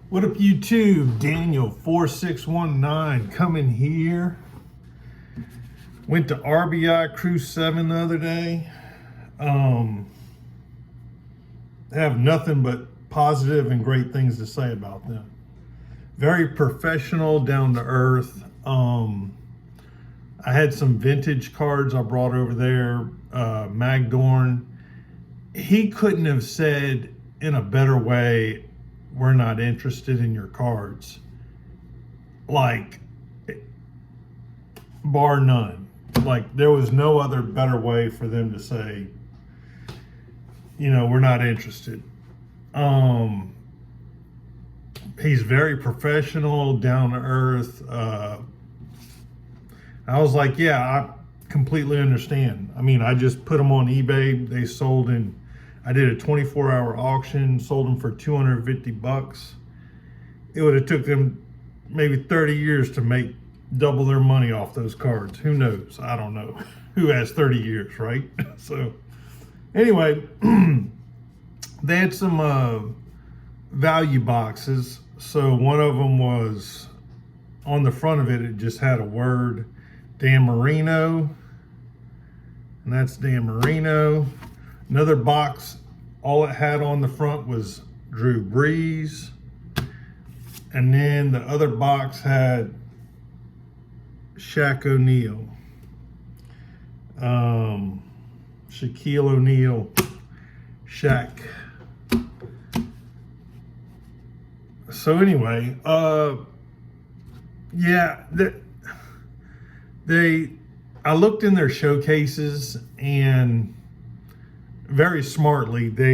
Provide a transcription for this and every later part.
What up, YouTube? Daniel 4619 coming here. Went to RbiCru7 the other day. Have nothing but positive and great things to say about them. Very professional, down to earth. I had some vintage cards I brought over there. Magdorn. He couldn't have said in a better way, "We're not interested in your cards." Like, bar none. Like, there was no other better way for them to say, we're not interested. He's very professional, down to earth. I was like, yeah, I completely understand. I mean, I just put them on eBay. They sold I did a 24-hour auction, sold them for $250. It would have took them maybe 30 years to make double their money off those cards. Who knows? I don't know. Who has 30 years, right? So anyway, they had some value boxes. So one of them was, on the front of it, it just had a word, Dan Marino. And that's Dan Marino. Another box, all it had on the front was Drew Brees. And then the other box had Shaq O'Neal, Shaquille O'Neal, Shaq. So anyway, yeah, I looked in their showcases, and very smartly, they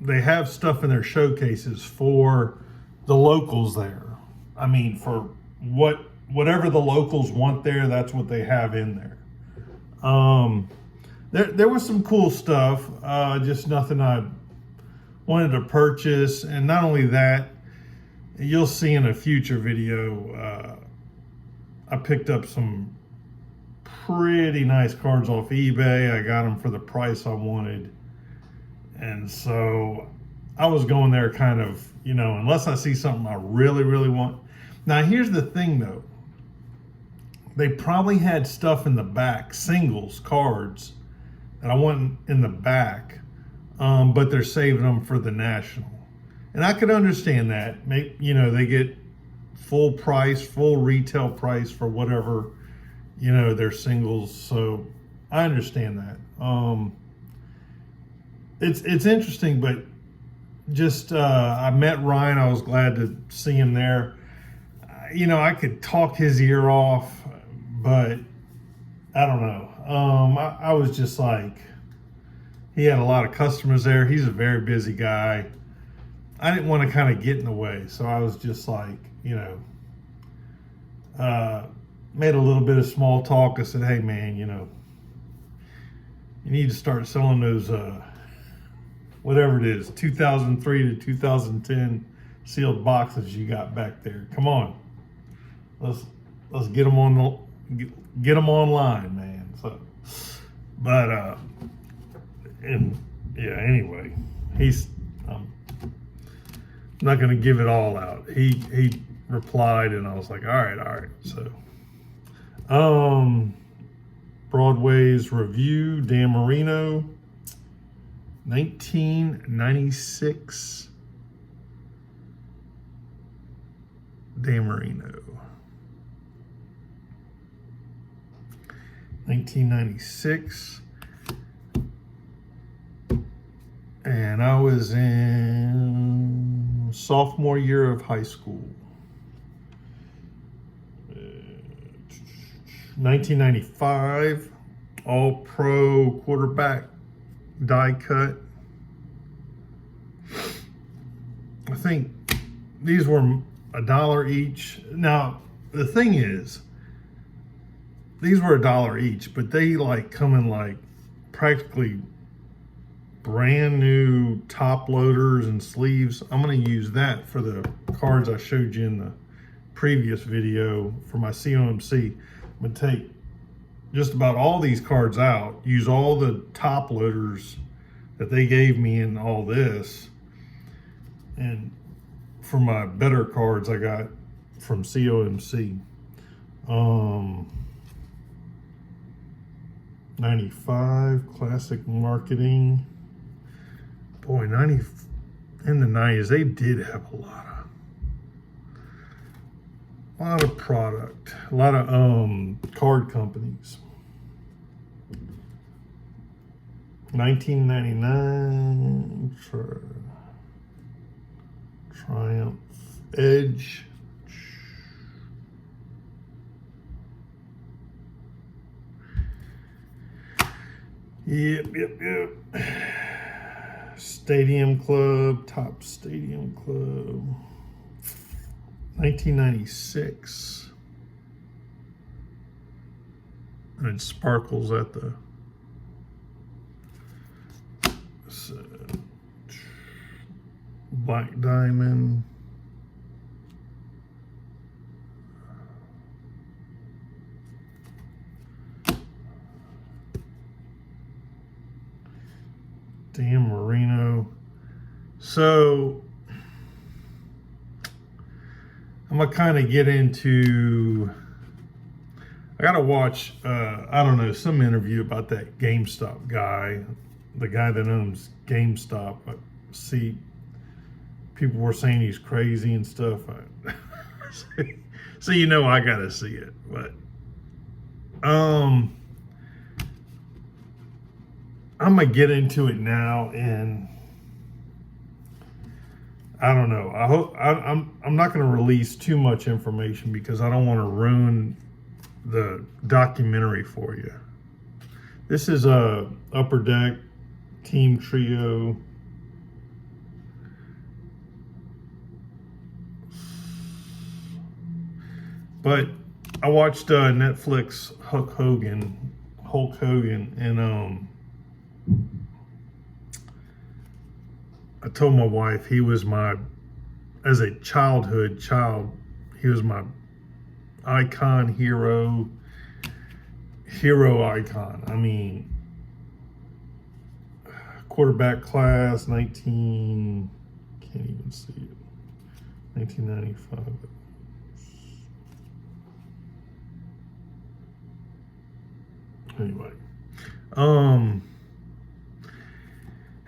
have stuff in their showcases for the locals there. I mean, for whatever the locals want there, that's what they have in there. There was some cool stuff, just nothing I wanted to purchase. And not only that, you'll see in a future video, I picked up some pretty nice cards off eBay. I got them for the price I wanted. And so I was going there kind of, unless I see something I really, really want. Now, here's the thing though. They probably had stuff in the back, singles, cards, that I want in the back, but they're saving them for the National. And I could understand that. They get full price, full retail price for whatever, their singles. So I understand that. It's interesting, but just I met Ryan. I was glad to see him there. I could talk his ear off, but I don't know. I was just like, he had a lot of customers there. He's a very busy guy. I didn't want to kind of get in the way, so I was just like, made a little bit of small talk. I said, hey man, you need to start selling those whatever it is, 2003 to 2010 sealed boxes you got back there. Come on, let's get them online, man. So, but and yeah, anyway, he's not going to give it all out. He replied, and I was like, all right. So, Broadway's Review, Dan Marino, 1996. Dan Marino. 1996. And I was in sophomore year of high school. 1995, all-pro quarterback die cut. I think these were $1 each. Now, the thing is, these were $1 each, but they come in practically brand new top loaders and sleeves. I'm going to use that for the cards I showed you in the previous video for my COMC. I'm going to take just about all these cards out, use all the top loaders that they gave me in all this. And for my better cards I got from COMC. 95 classic marketing. Boy, 90 in the 90s, they did have a lot of product, a lot of card companies. 1999 Triumph Edge. Yep. Stadium Club, Top Stadium Club. 1996. And it sparkles at the Black Diamond. Dan Marino. So I'm gonna kind of get into, I gotta watch I don't know, some interview about that GameStop guy, the guy that owns GameStop. I see people were saying he's crazy and stuff. So you know I gotta see it. But I'm gonna get into it now, and I don't know. I hope I'm not gonna release too much information because I don't want to ruin the documentary for you. This is a Upper Deck Team Trio. But I watched Netflix Hulk Hogan, and I told my wife he was as a childhood child, he was my icon, hero icon. I mean, quarterback class, can't even see it, 1995. Anyway,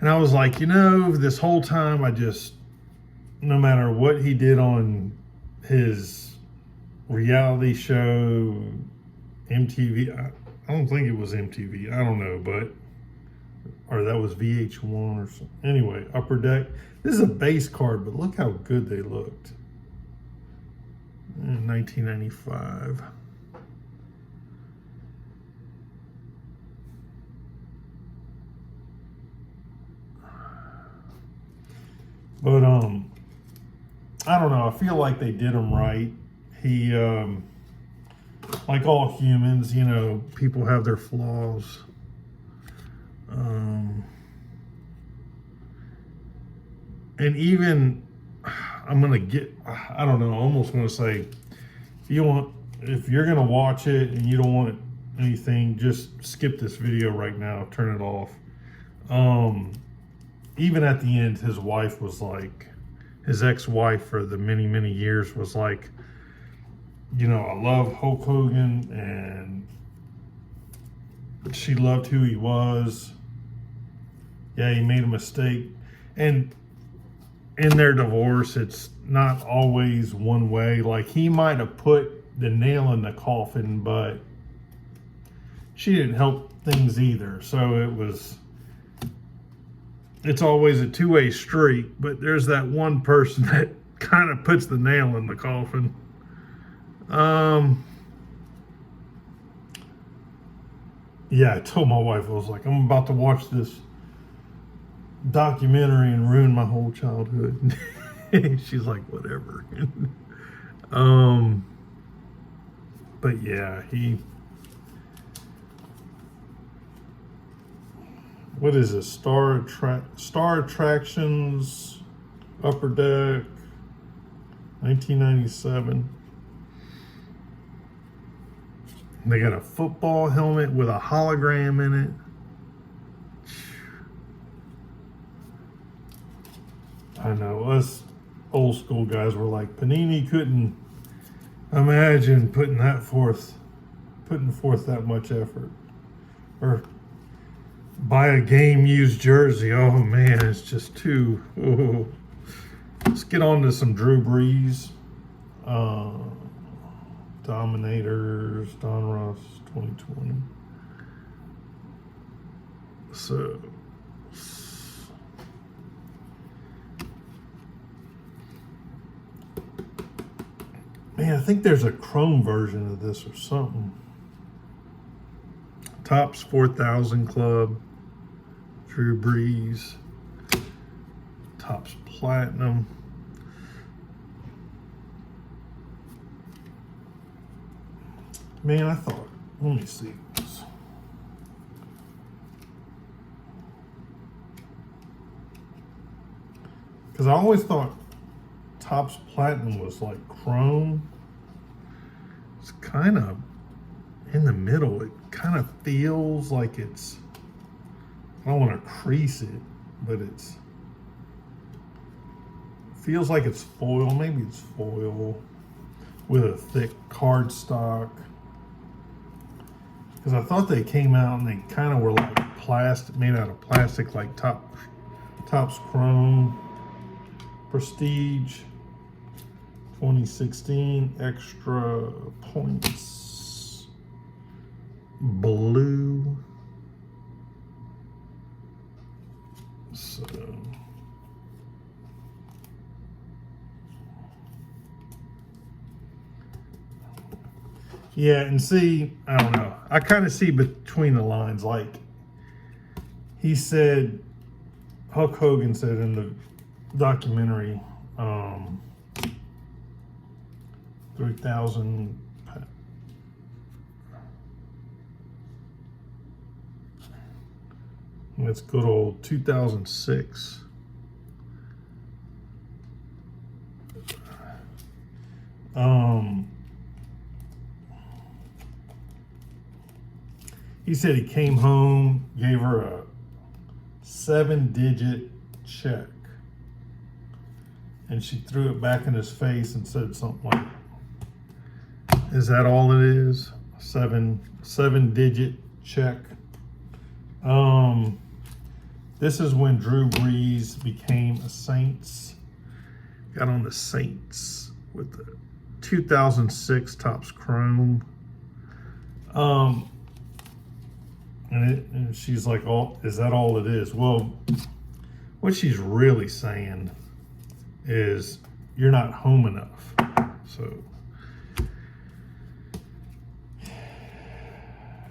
and I was like, this whole time no matter what he did on his reality show, MTV, I don't think it was MTV, I don't know, or that was VH1 or something. Anyway, Upper Deck. This is a base card, but look how good they looked in 1995. But I don't know. I feel like they did him right. He, like all humans, people have their flaws. And even I don't know. I almost want to say, if you're gonna watch it and you don't want anything, just skip this video right now. Turn it off. Even at the end, his wife was like, his ex-wife for the many, many years was like, I love Hulk Hogan, and she loved who he was. Yeah, he made a mistake. And in their divorce, it's not always one way. Like, he might have put the nail in the coffin, but she didn't help things either. So it's always a two-way street, but there's that one person that kind of puts the nail in the coffin. Yeah, I told my wife, I was like, I'm about to watch this documentary and ruin my whole childhood. She's like, whatever. But yeah, what is this? Star Attractions, Upper Deck, 1997. They got a football helmet with a hologram in it. I know us old school guys were like, Panini couldn't imagine putting forth that much effort, or buy a game used jersey. Oh man, it's just too. Oh. Let's get on to some Drew Brees, Dominators, Don Ross 2020. So, man, I think there's a Chrome version of this or something. Topps 4000 Club, Drew Brees, Topps Platinum. Man, I thought, let me see this. Because I always thought Topps Platinum was like Chrome. It's kind of in the middle. It kind of feels like it's, I don't want to crease it, but feels like it's foil. Maybe it's foil with a thick cardstock. Because I thought they came out and they kind of were like plastic, made out of plastic, like Topps Chrome Prestige 2016 Extra Points Blue. So yeah, and see, I don't know. I kind of see between the lines. Like he said, Hulk Hogan said in the documentary, 3,000. That's good old 2006. He said he came home, gave her a 7-digit check, and she threw it back in his face and said something like, "Is that all it is? 7-digit check?" This is when Drew Brees became a Saints. Got on the Saints with the 2006 Topps Chrome. And she's like, "Oh, is that all it is?" Well, what she's really saying is you're not home enough. So,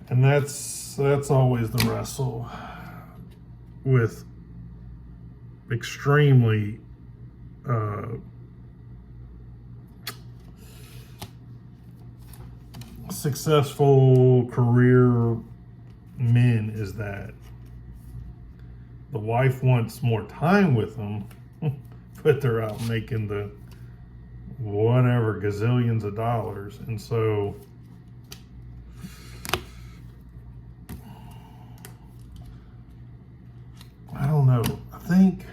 and that's always the wrestle with extremely successful career men, is that the wife wants more time with them, but they're out making the whatever gazillions of dollars. And so I don't know. I think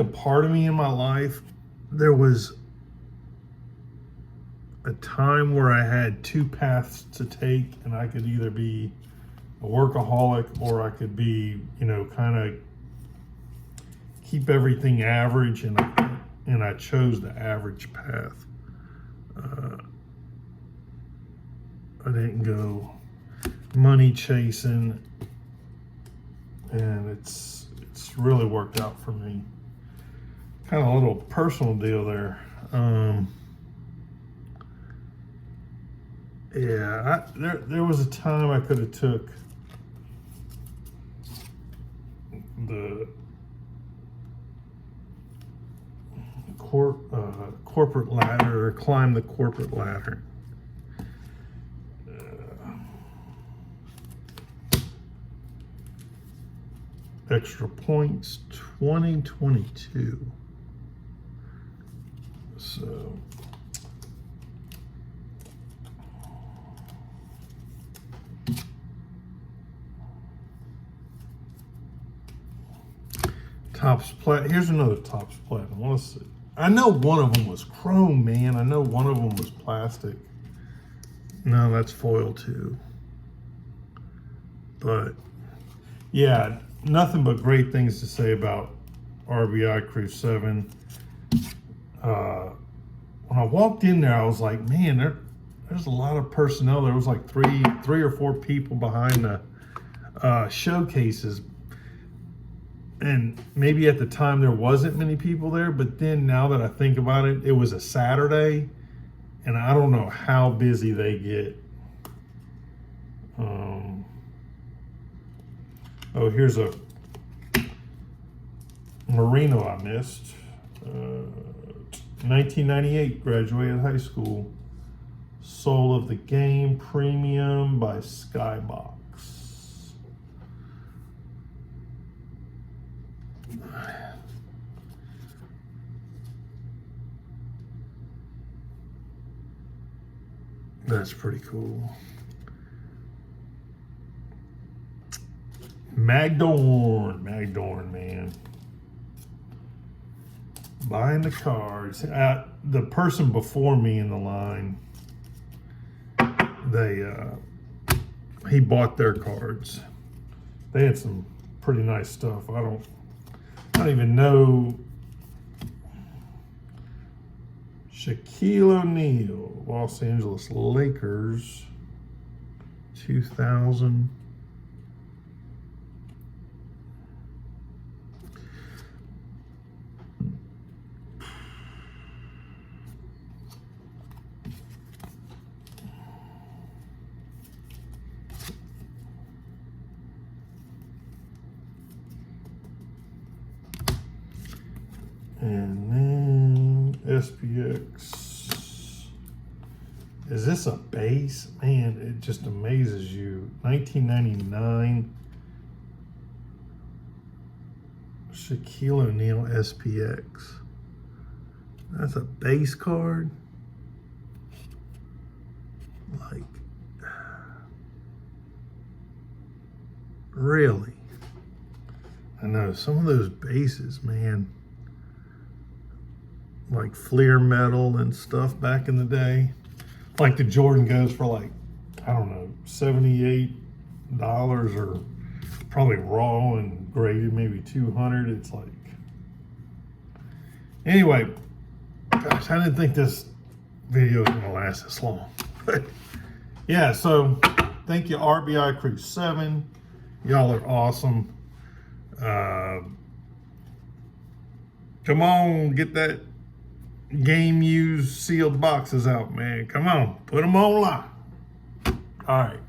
a part of me in my life, there was a time where I had two paths to take, and I could either be a workaholic or I could be, kind of keep everything average, and I chose the average path. I didn't go money chasing, and it's really worked out for me. Kind of a little personal deal there. Yeah, there was a time I could have took the corporate ladder, or climbed the corporate ladder. Extra Points 2022. So Topps Plat. Here's another Topps Platinum. Let's see. I know one of them was chrome, man. I know one of them was plastic. No, that's foil too. But yeah, nothing but great things to say about RbiCru7. When I walked in there, I was like, man, there's a lot of personnel. There was like three or four people behind the showcases. And maybe at the time there wasn't many people there, but then now that I think about it, it was a Saturday, and I don't know how busy they get. Oh, here's a Marino I missed. 1998, graduated high school. Soul of the Game Premium by Skybox. That's pretty cool. Magdorn, man. Buying the cards. The person before me in the line, he bought their cards. They had some pretty nice stuff. I don't even know. Shaquille O'Neal, Los Angeles Lakers, 2000. And then SPX. Is this a base? Man, it just amazes you. 1999 Shaquille O'Neal SPX. That's a base card? Like, really? I know some of those bases, man. Like Fleer metal and stuff back in the day. Like the Jordan goes for like, I don't know, $78 or probably raw and graded maybe 200. It's like, anyway, gosh, I didn't think this video was gonna last this long. But yeah, so thank you RbiCru7. Y'all are awesome. Come on, get that game used sealed boxes out, man. Come on, put them online. All right.